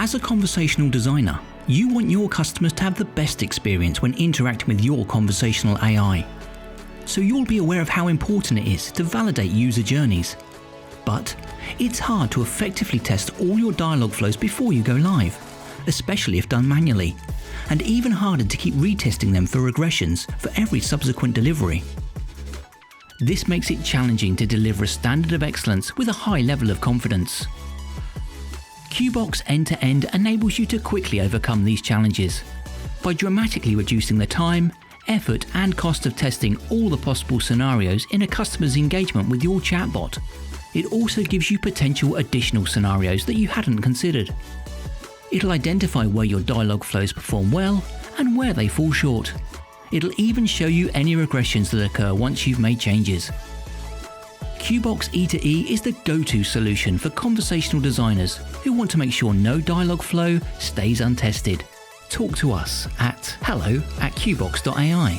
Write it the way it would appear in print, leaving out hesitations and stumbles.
As a conversational designer, you want your customers to have the best experience when interacting with your conversational AI. So you'll be aware of how important it is to validate user journeys. But it's hard to effectively test all your dialogue flows before you go live, especially if done manually, and even harder to keep retesting them for regressions for every subsequent delivery. This makes it challenging to deliver a standard of excellence with a high level of confidence. QBox End-to-End enables you to quickly overcome these challenges by dramatically reducing the time, effort and cost of testing all the possible scenarios in a customer's engagement with your chatbot. It also gives you potential additional scenarios that you hadn't considered. It'll identify where your dialogue flows perform well and where they fall short. It'll even show you any regressions that occur once you've made changes. QBox E2E is the go-to solution for conversational designers who want to make sure no dialogue flow stays untested. Talk to us at hello@qbox.ai.